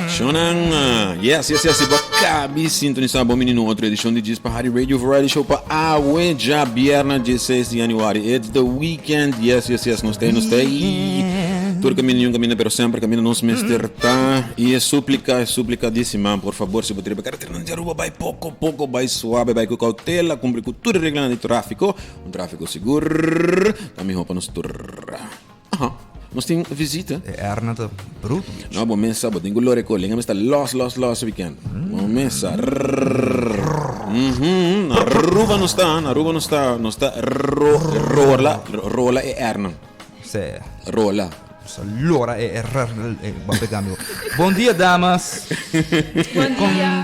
Shonan, yes. Acabe sintonizar bom menino outra edição de Diz para Rádio Radio Variety Show para Aue já viernes 16 de januário. It's the weekend, yes. Nós temos tudo caminha, pero sempre caminha nos mesterta e é suplicadíssima, por favor, se você pegar de Aruba, vai pouco, vai suave, vai com cautela, cumprir com tudo regra de tráfico, tráfico seguro, caminho para nos turra. Nós temos visita. É Arnata Bruto. Não, bom mês sábado, tem glória com ele, está lost weekend. Bom mês, Aruba não está, rola é Erna. Sé. Rola. Allora bom dia, damas. Bom dia.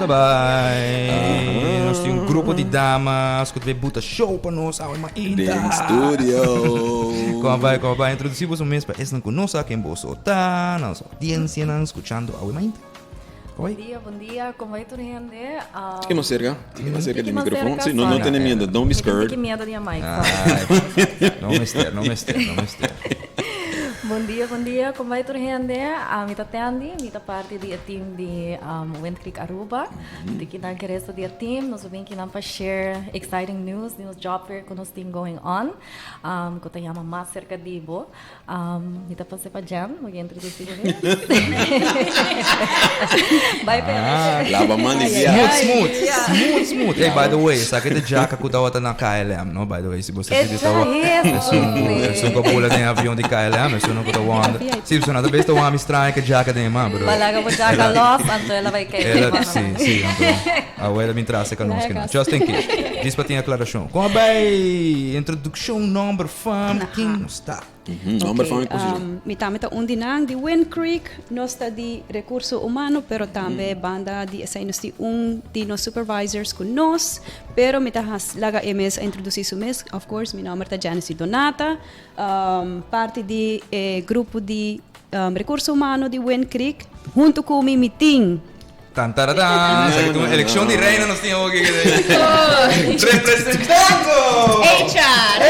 Nós temos um grupo de damas que vai botar show para nós. Em studio. Como vai introduzir você um mês para esse não conosco quem você está, nossa audiência não escutando a mainta. Bom dia, como vai tudo, gente? Fique mais cerca do microfone. Sim, não tenha medo, don't be scared. Fique medo da mic. Não me ester. Bom dia, como vai tudo, gente? Mita Tendi, mita parte do team de Wind Creek Aruba. De que não queremos do team, nós vamos aqui para share exciting news job fair que nós temos going on. Que tem mais cerca de Ibo. Mita passei para Jam, vou introduzir ele. Vai pela. Lava mani Smooth. Hey, by the way, sabe que jaca que estava na KLM, no? By the way, se você se estava, é um capula de avião de KLM, é não que eu ando. Se você não tá bem, eu amo estranho que jaca de mãe, bro. Balaga mo jaca loss, então ela vai cair. Sim, então. A ela me traz conosco. Just in case. Diz para ter aclaração. Como vai? Introdução, number, fama, quem está? Number fama position. Mita undinang di Wind Creek, nós está de recurso humano, pero também banda de essa nós de nos supervisors com nós, pero mita laga MS a introduzir o mês, of course, meu nome é Janice Donata, parte de grupo de recurso humano de Wind Creek, junto com o meeting. Tantaradã! Eleição de reina nós tínhamos aqui. Representando! HR!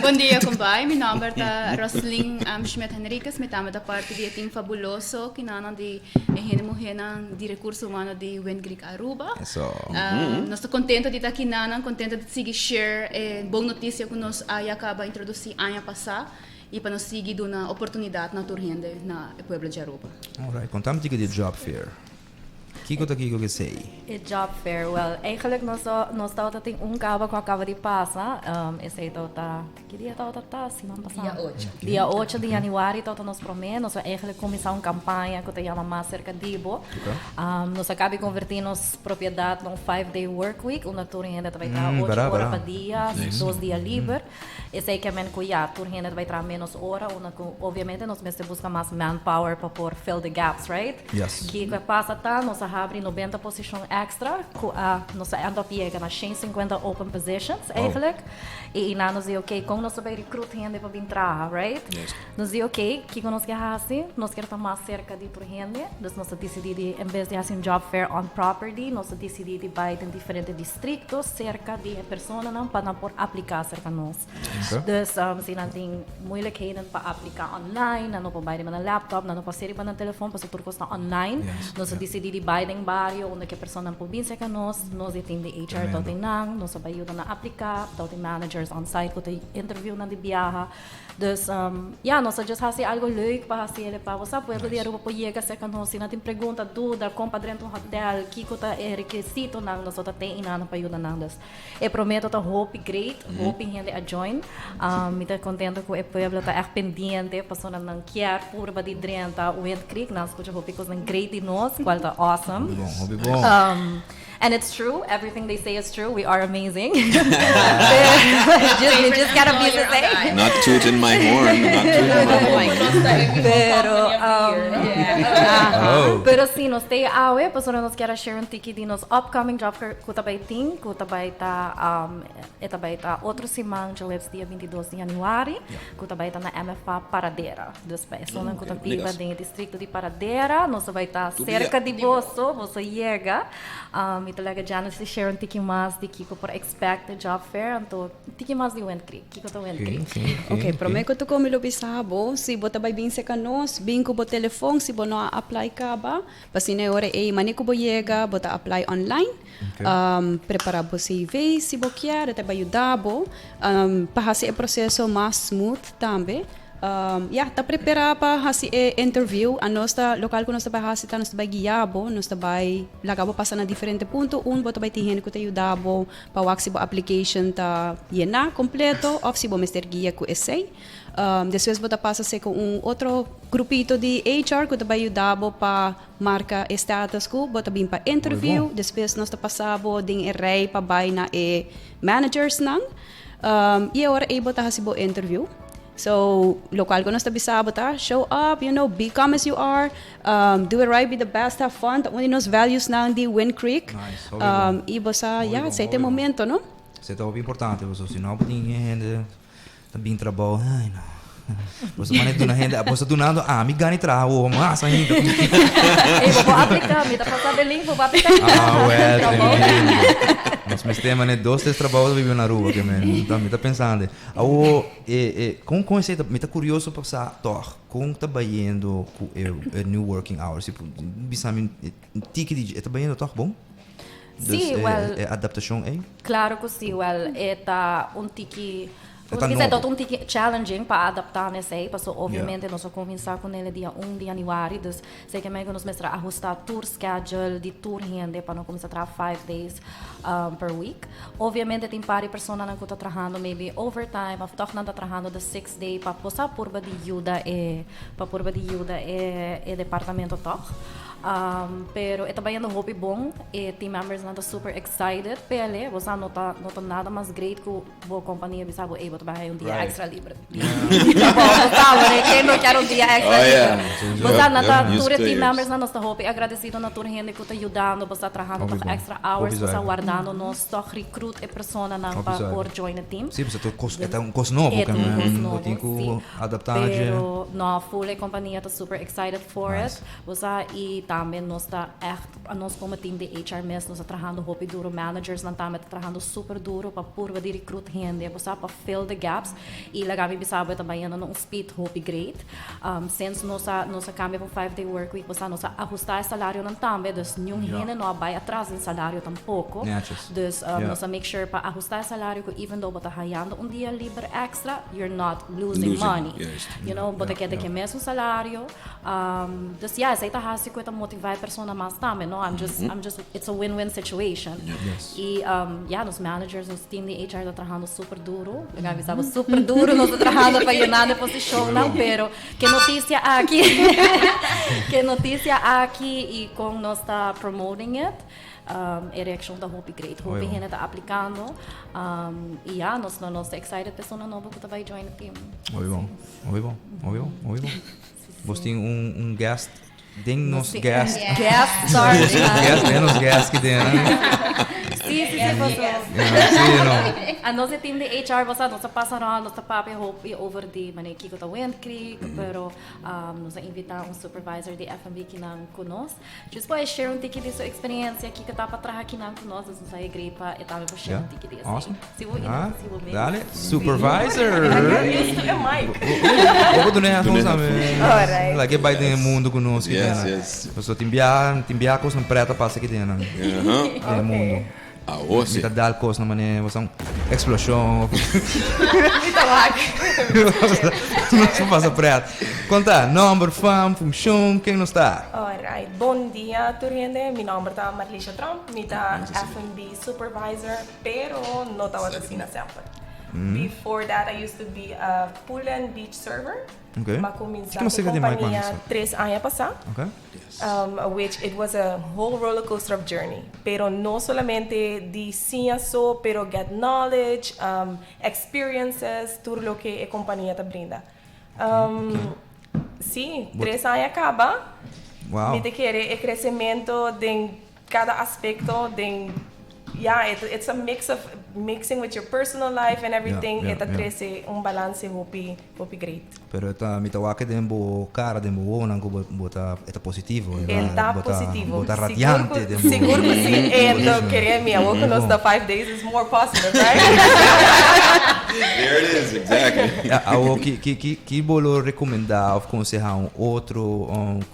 Bom dia, compai. Meu nome é Roslyn Schmidt Henriquez. Me chamo da parte do time fabuloso que nós de mulher de recursos humanos de Wind Creek Aruba. Nós estamos contentes de estar aqui, contentes de seguir share boa notícia que nós acaba de introduzir ano passado. E para nós seguir uma oportunidade na turrende na Pueblo de Aruba. Alright, contamos de job fair. Kiko que sei. Job fair, well, eigenlijk nós tem cabo que acaba de passar. Esse aí que dia tá semana passada? Dia 8 de januário, nós prometemos, nós eigenlijk começar uma campanha que chama mais cerca de Ibo. Nós acaba de convertir nossa propriedade num 5-day work week, onde a turrende vai estar 8 horas por dia, 2 dias livres. Esse aí que é menos que a turrende vai estar menos horas, onde obviamente nós buscamos mais manpower para fill the gaps, right? Yes. Que passa nós abre 90 posições extra, nós anda pega na 150 open positions, eigenlijk. E nós dizemos, ok, como nós vamos recrutar gente para entrar, right? Yes. Nós dizemos, ok, o que nós queremos fazer? Nós queremos estar mais cerca de gente, então nós decidimos, em vez de fazer um job fair on property, nós decidimos ir em diferentes distritos, cerca de pessoas para aplicar cerca de nós. Então, se não tem moeilijkheden para aplicar online, não para baixar na laptop, não para ser no telefone, para tudo está online, nós decidimos ir em barrio onde a pessoa não pode vir com nós temos de HR toda nós vai ajudar a aplicar, todos managers on site que te interview na de viaja. Então, nós just fazer algo leuk para fazer para você poder ir para chegar cerca nós, se não tem pergunta, dúvida, compra dentro do hotel, que é requisito nós tem para ajudar nós. Eu prometo que hope great, hope gente a join. Me está contente que o povo está pendente, pessoas não quer por de dentro o Wind Creek, nós escutamos hope que é great de nós, qual está awesome. And it's true. Everything they say is true. We are amazing. You just gotta be the same. Not tooting my horn. Pero sim, nós temos awe, pessoas nós queremos share ticket de nos upcoming job que também tem, que também tá outro semana, dia 22 de januário, que também tá na MFA Paradera. Depois, pessoas que também vai no distrito de Paradera, nós vai estar cerca de você chega. me talaga Janice share um tiki mais de Kiko para expect the job fair, então tiki mais de Wind Creek, Kiko to Wind Creek. Okay, prometo to ko milo bisabo, si bota bay bin se kanos, bin ko bo telefone, si bono apply ka ba, pasine ore maniko bo yega, bota apply online. Prepara bo CV, si bo kiara, te bayudabo, pahasi e processo mais smooth tambe. Tá preparada para fazer interview. A nossa local que nós trabalhamos está nos vai guiabo, nós vai lagabo passar na diferente ponto. Bota vai ter gente que te ajudabo para o axi application tá llenar completo, ou se bo mister guia com essay. Depois bota passa se com outro grupito de HR que te vai ajudabo para marcar status ko, bota bem para interview. Depois nós tá passabo ding array para vai na managers nang. E agora bota fazer bo interview. So, local ko na sa Bisabo ta, show up, be calm as you are, do it right, be the best, have fun. Tapos nos values na di Wind Creek. Nice. Ibo sa, sa ite momento, no? Isso é muito importante, você se não pode ainda também trabalho, ai não. Você maneira na renda, você donando, me ganha trabalho, mas ainda. Vou aplicar, me dá para saber link, vou aplicar. Mas me tema né 2-3 trabalhos vive na rua que me tá pensando. Com esse me tá curioso para saber com trabalhando com new working hours, tipo, bisami tiki de trabalhando tá bom? Sim, adaptação aí? Claro que sim, tá tiki Tá um tiki challenging para adaptar nesse aí, porque obviamente nós vamos começar com ele dia 1 de januário, então sei que nós vamos ajustar tour schedule de tour rende para não começar a trabalhar 5 days per week. Obviamente tem várias pessoas que estão trabalhando maybe overtime, ou estão trabalhando de 6 days para passar por de ajuda e departamento toch. Pero é também um hobby bom e team members não super excited pele você não tá nada mais great que a companhia bisa able trabalhar dia extra livre quem não quer dia extra livre você não tá tour team members não está hobby agradecido na tour gente que está ajudando você trabalhando para extra hours você guardando nós só recruit e persona não para por join a team sim você é um curso novo que eu tenho que adaptar pero na full companhia está super excited for it você e também nós está nós como team de HR mesmo nós trabalhando hobby duro managers não também trabalhando super duro para purva de recruit gente você para fill the gaps e legal bisabo também no speed hobby great since nós cambia para 5-day work week você nós ajustar o salário não também dus nenhum gente não vai atrás em salário tampouco dus nós make sure para ajustar o salário que even though você hayando dia livre extra you're not losing money você quer que mesmo salário dus essa tá hasi ko motivar persona mais também no I'm just it's a win-win situation e nos managers nos team de HR tá trabalhando super duro legal avisava super duro nós tá trabalhando para llenar a posição não pero que notícia aqui e com nós tá promoting it a reação da Hope great Hope gente tá aplicando e nós tá excited pessoa nova que vai join o team Oi bom você tem guest ding nos guest sorry menos guest que tem sim a nossa team de HR você nós passaram nós papi Hope over de maneki ko ta Wind Creek pero nós invitar supervisor de F&B que não conosco just para share tiki de sua experiência que tá para trás aqui não conosco nós aí gripa e tava para share tiki de awesome se vou dale supervisor eu vou donar nós também lá que vai ter mundo conosco pessoa te enviar coisa não preta passa aqui dentro é mundo Você tá dal coisa na maneira você explosão não passa preto conta number função quem não está alright bom dia turhende meu nome é Marlisha Trump me tá F&B supervisor pero não tá outra fina sempre before that I used to be a pool and beach server macomeçar com companhia 3 anos passar which it was a whole roller coaster of journey pero no solamente de ciência pero get knowledge experiences tudo lo que a companhia te brinda sim 3 anos acaba me te querer o crescimento de cada aspecto de it's a mix of mixing with your personal life and everything, Yeah, eta yeah. trece balance hopi great. Pero mitawake din bo cara din bo nang ko bota eta positivo. Eta positivo. Bota radiante din bo. Siguro ko si and querem a work on the 5 days is more positive, right? There it is, exactly. Awo que bolo recomendar ou aconselhar outro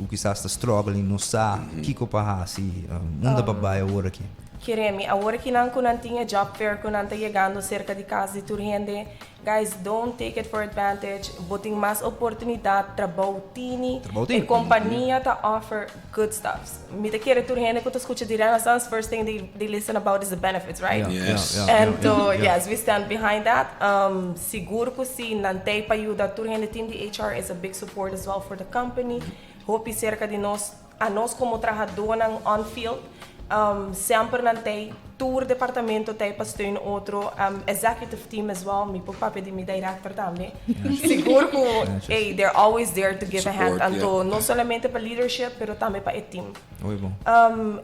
que está struggling no sa que ko pa si munda babai agora aqui. Querem a work nan ko nantinha job fair ko nanta chegando cerca de casa de turhende. Guys, don't take it for advantage. Boting mais oportunidade trabalhini. E companhia ta offer good stuffs. Me te quer turhende ko to escucha direto nas first thing they listen about is the benefits, right? Yes. And yes, we stand behind that. Seguro ko si nantay pa ajuda turhende team de HR is a big support as well for the company. Hope cerca de nós a nós como trabajador ng on field. Sempre nantay tour departamento tay pa steun outro executive team as well. Mi po papi di mi director também. Seguro ko they're always there to give Support, a hand anto não solamente para leadership pero também para o team. Oi bom.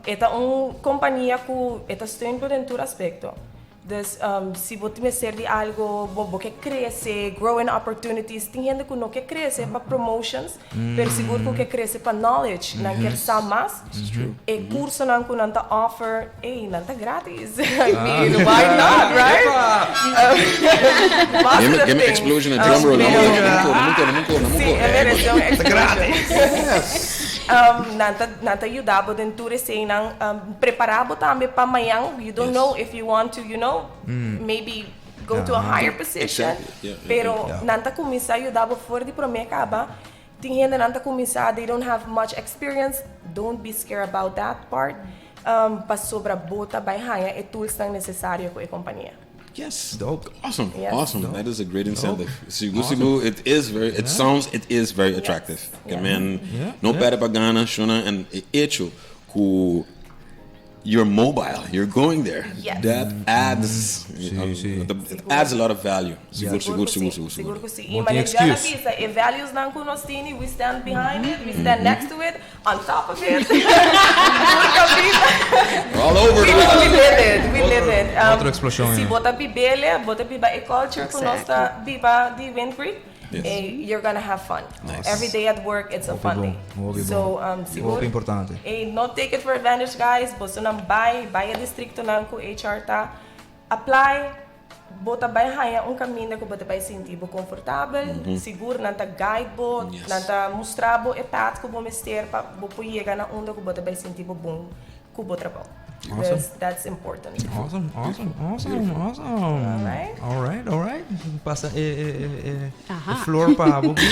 Eta companhia ku eta steun por dentro aspecto. Dus se você me ser de algo, você cresce, growing opportunities, tem gente que não quer crescer para promotions, pero seguro que cresce para knowledge, não quer saber mais. E curso não que não tá offer, não tá grátis. I mean, why not, right? Give me explosion and drum roll. Namuko. Sim, é um explosion. Nanta ajudava dentro assim, preparava também para amanhã. You don't know if you want to, maybe go to a higher position. Pero nanta começar a ajudava fora de promessa acaba. Tem gente nanta começar, they don't have much experience. Don't be scared about that part. Para sobra bota, vai ganhar e tools não necessário com a companhia. Yes, dope. Awesome, Yes. awesome. Dope. That is a great incentive. Awesome. Sigu, it is very. It sounds. It is very attractive. Man, no pera pagana, shona, and echo ku. You're mobile. You're going there. Yes. That adds. It adds a lot of value. Seguro. Seguro que sim. E Não tem mas já excuse. pisa, e values não que nós temos, we stand behind it, we stand next to it, on top of it. All over We live it. Outra explosão, Se yeah. bota bibele, bota biba e culture com nossa biba de Wind Creek, you're gonna have fun. Nice. Every day at work, it's a fun day. So, Muito importante. not take it for advantage, guys. Bosto nang buy a distrito nang ko HR ta. Apply, bota bay haya caminho que bota bay sentir confortável, seguro nanta guide bo, nanta mostrar bo e path ko bo mister pa bo puyega na onda ko bota bay sentir bo bom ko bo trabalho. That's important. Awesome. All right. Passa floor para Bugi.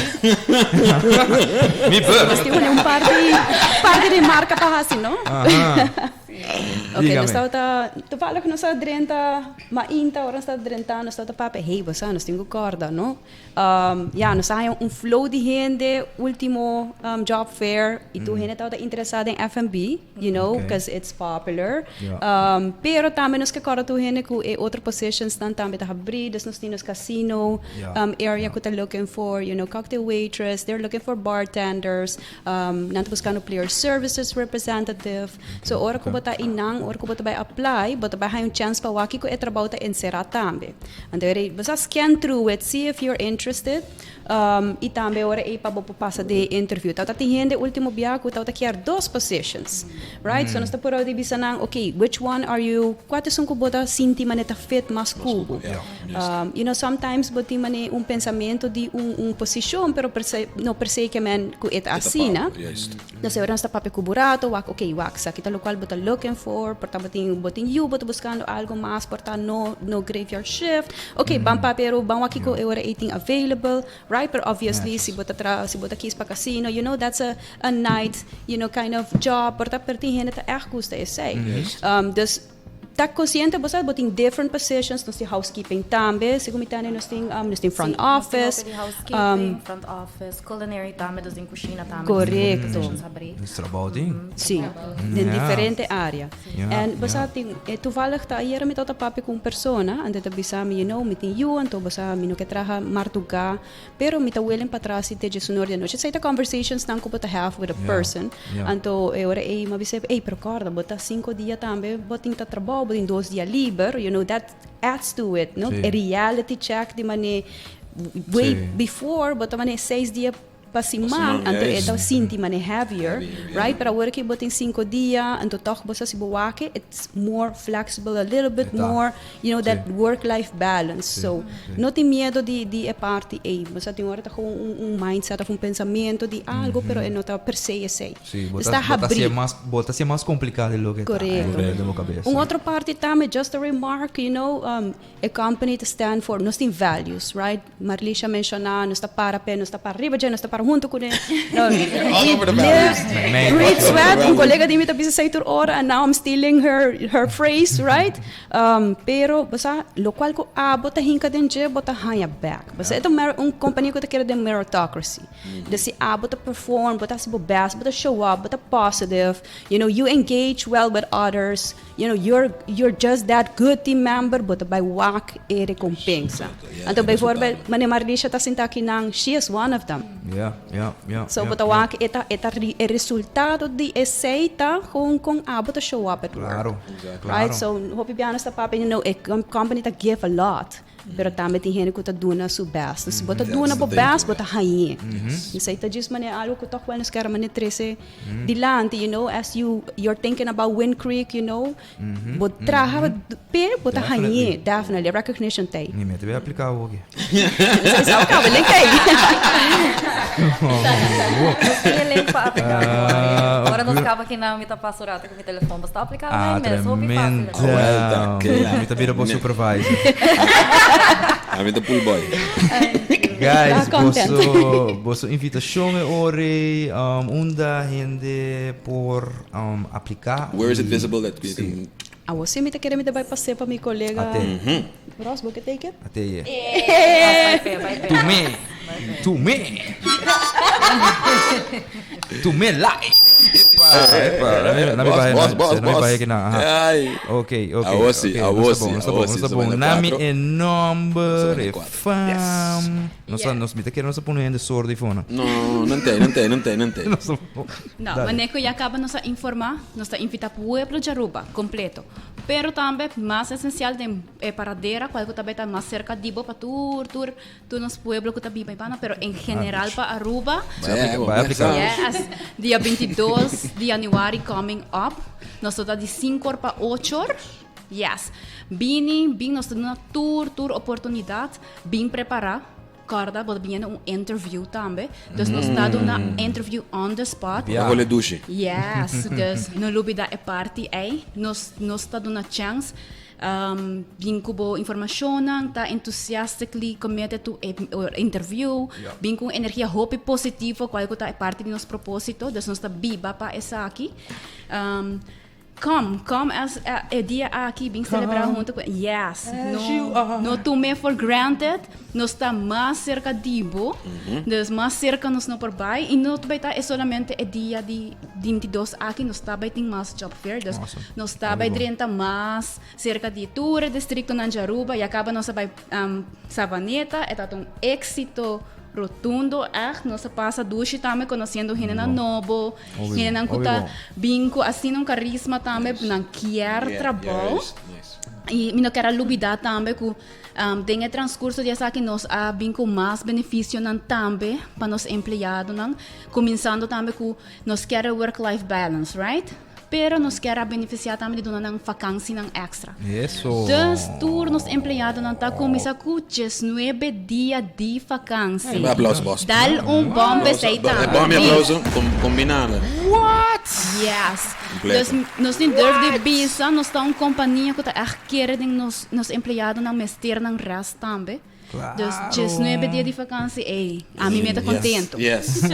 Me Mas tem um par de marca para assim, não? Ok, nós tu fala que nós está drenta, mainta, ora está drenta, nós está papo, hey, você nós temos corda, não? Nós temos flow de gente, último job fair, e tu gente está interessada em F&B, because it's popular. Pero também nós que corda tu gente com outras positions, também tá abridas, nós temos casino area que tá looking for, cocktail waitress, they're looking for bartenders, nanto buscando player services representative. So ora ko bota inang, ora ko bota by apply, bota by hay chance pa waki ko trabaho ta insera tambe. And there basta scan through it, see if you're interested. E tambe ora pa pasa de interview. Tawta tihende ultimo biako tawta kiar 2 positions. Right? So nasta puro di bisa nang okay, which one are you? Kwate sun ko bota sinti maneta fit mas kubo. Sometimes boti mane pensamento di position pero per se que man ku asina. No se ora nasta pape kuburato, wak sa kita local bota looking for, porta boting you bota buscando algo mas, porta no graveyard shift. Okay, bampa pero bangwaki ko ora 18 available. Right, but obviously, si bota kies pa casino, that's a night, kind of job, porta pertinente ta echt gusta essay. Dus tak consciente bosa boting different positions, nos tem housekeeping tambe, segumitane nos tem front office, front office, culinary tambe, dos em cozinha tambe. Correcto. Trabalho sim, in diferente área. And bosa ting toevallig ta hier met dat papi com persona, and dat bisa mi meeting you, and to bosa mi no que traha martuga, pero mi ta willing patrasi te jesunor de noche. Say the conversations nang ko bota have with a person, and to ora mabisep, pero corda bota 5 dias tambe, boting ta trabalho trabaho, but in 2 dias libre, that adds to it, no? Sí. A reality check di mane way Sí. before, but mane 6 dias pasimang, Pasimang, anto yes. ito sinti mane heavier, Heavier, right? Pero work in 5 dias, anto toch bosa si buwake, it's more flexible, a little bit Eta. more, that Sí. work-life balance. So, não tem medo de parte A. Mas tem hora com mindset, um pensamento de algo, pero não está per se e sei. Sí, Está abrir. bota ser más complicado de lo que Correcto. está en la cabeza. Outra parte também, just a remark, a company to stand for, nós tem values, right? Marlisha mencionou, nós está para pé, nós está para arriba, nós está para junto com ele. All over the values. Great sweat, colega de mim também sai por hora, and now I'm stealing her phrase, right? Pero, basta, lo qual ko bota hinka din je, bota hanya back. Basta, ito companhia ko ta kira din meritocracy. Dasi bota perform, bota si best, bota show up, bota positive. You engage well with others. You're just that good team member, bota by wak e recompensa. Anto by voorbeeld, mane Marlisha ta sinta kinang, she is one of them. Yeah. So, bota wak eta resultado de aceita kung bota show up at work. Claro. Right? So, hope you be honest, papa, a company that give a lot. Pero também tem gente que está dando seu best. Se bota dando o best, bota rainha. Isso aí tá diz mané algo que toca nos quer mané trece dilante, as you're thinking about Wind Creek, bota traha per bota rainha, definitely recognition tem. Ni me te voy a aplicar hoy. Isso é o cabo, link tem. Ele pa aplicar agora nos cava aqui na mita passurata com o telefone, basta aplicar lá mesmo, Tremendo. Me te vira para supervisor. I'm the pool boy. Guys, content. bosso invitação é ore unda gente por aplicar. Where is it visible that we can... Você me tá querendo me dar passeio para meu colega. Até. Ross, você take it? Até aí. vai ver. Tu me like. Epa. Não vai aqui na. Ai. Ok. Awasi. Nami é number, é 74. fam. Nós me tá querendo nos pôr de sordo e fona. Não tem. Não, maneco já acaba nos informar, nos invita para o pueblo de Aruba completo. Pero também mais essencial de paradera, qual que também está mais cerca de para tour nos pueblo que está bem bana, pero em general para Aruba. Vai aplicar. Yes, dia 22 de januário coming up, nós estamos de 5 para 8 horas. Yes, bem nós temos uma tour oportunidade, bem preparar. Corda, bota bem interview também. Dus nós estamos na interview on the spot. Eu vou lhe duche. Yes, dus no lubida é parte aí. Nós estamos na chance. Bem com informação, tá enthusiastically committed to interview. Bem com energia hope positiva, qual que é parte de nosso propósito. Dus nós estamos viva para essa aqui. Come as a dia aqui bem celebrar junto com yes no tome for granted nós está mais cerca de bo dus mais cerca nos não por bai e não vai é solamente o dia de 22 aqui nós está vai tem mais job fair dus nós está vai 30 mais cerca de Ture distrito Nanjaruba e acaba nossa vai Savaneta é um êxito rotundo, nossa passa duche também conhecendo gente na novo, gente na kuta bingo assim um carisma também não quer trabalho e me não quero lubidar também que tem o transcurso de essa que nós bingo mais benefício não também para nos empregados não começando também que nós queremos work-life balance, right? Pero nos quer beneficiar também de uma vacância extra. Isso. Dus turnos empregados não tá começa com 19 dias de vacância. Um aplauso, boss. Dá bom beceita. Bom aplauso, combinado. What? Yes. Dus nós nem deur de visa, nós tá uma companhia que tá querendo nos empregados não mester não rest também. Claro. Dus 19 dias de vacância, a mim me tá contento. Yes. A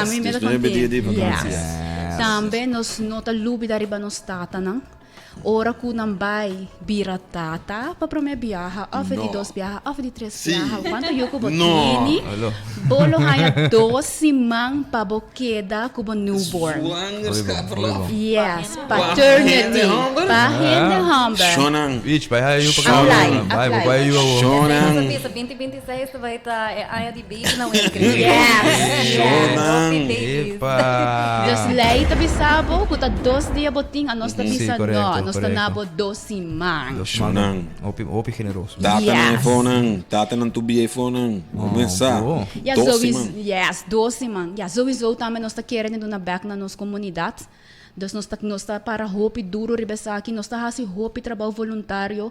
mim me tá 19 dias de contento. vacância. Também nós nota lubi dari ba nos tata nang ora ku nambay bira tata pa prome biyaha of di dos biyaha of di tres biyaha quanto yo ko botini bolo haya 12 mang pabokeda ko newborn yes paternity pahende humber Shonang. Bitch, vai aí Apply. Shonang. 2026 vai estar a área de baby não é incrível. Yes. Epa. Dus lei tabisabo, kuta 2 dias boting, anos tabisa correcto, no, anos correcto. tanabo 12 man. Shonang. Opi generoso. Tata ng Yes. iPhone, tata ng tubi iPhone. Começar. bom. Ja, 12 sowieso, man. yes, 12 man. Ja, sowieso também nós tá querendo na back na nossa comunidade. Dus nós tá para hopi duro ribesa aqui, nós tá hasi hopi trabalho voluntário,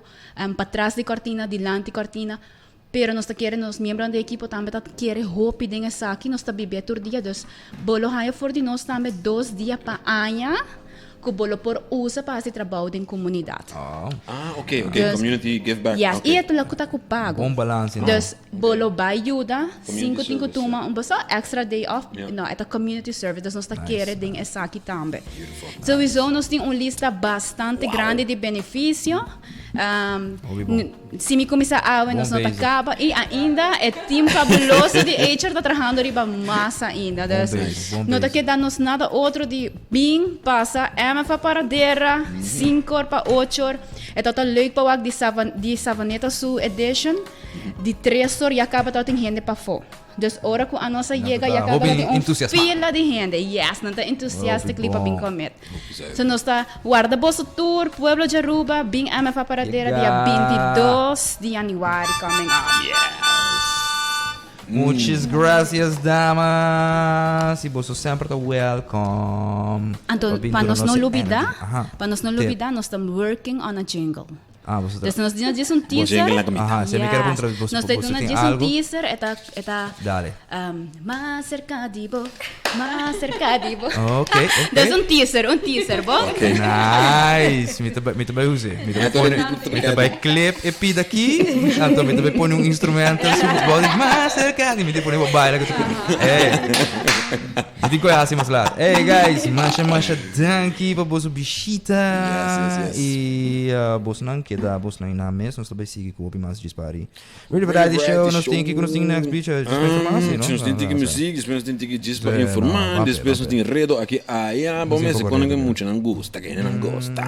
para trás de cortina, dilante cortina. Pero nós tá querendo os membros da equipe também tá querendo hopi dinga aqui, nós tá bebê todo dia, dus bolo haya for de nós também 2 dias pa anha. Que bolo por usa para esse trabalho em comunidade. Ah, ok. Dus- Community give back. Yes, Okay. e ito lang ko ta ko pago. Bom balance, né? Dus bolo ba ajuda, Community 5 service, tuma, basta extra day off. Yeah. No, ito community service, dus nós tá querendo din essa aqui também. Sowieso nós tem lista bastante grande de benefício. Se me começar a nós não tá basic. acaba e ainda é time fabuloso de HR tá trabalhando riba massa ainda. Dus basic, bom não tá basic. que dando nada outro de bem passa MFA paradeira 5 para 8. Ito tá leuk pa wag di Savaneta Sul edition de 3 horas e acaba tá tem gente para fo. Dus ora ku a nossa chega e tá acaba hobby tem entusiasmado. fila de gente. Yes, não tá entusiasta Hobby clipa bem bom. comet. So nós tá guarda bosso tour Pueblo de Aruba bem MFA paradeira dia 22 de januário coming up. Muchas gracias, damas. E você sempre tá welcome. Então, Pra para nós não nossa olvidar, energy. Aha. para nós não olvidar, nós estamos working on a jingle. Ah, você tá... Dus nós dizemos um teaser. jingle lá comigo. Aha, você me quer perguntar você Nós você temos tem um algo? teaser, Dale. mais cerca de bo, mais cerca de bo. Ok. Dus um teaser, bom? Nice. Me também use. Me também clip e pida aqui. Então me também põe instrumental super mais cerca de me põe uma baila que me digo assim mais lá. Hey guys, masha danke para você bichita. Yes. E você não queda, você não na mesa, nós também sigue com o mais dispari. Really variety show, nós tem que nós tem next beach, informação, Nós temos que música, nós temos que dizer informar, depois nós temos redo aqui. Bom, mas quando que muito não gosta, que não gosta,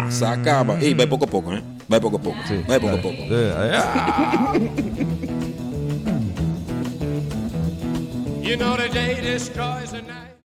se acaba. Ei, vai pouco a pouco, né? Vai pouco a pouco. Vai pouco a pouco. You know the day destroys the night.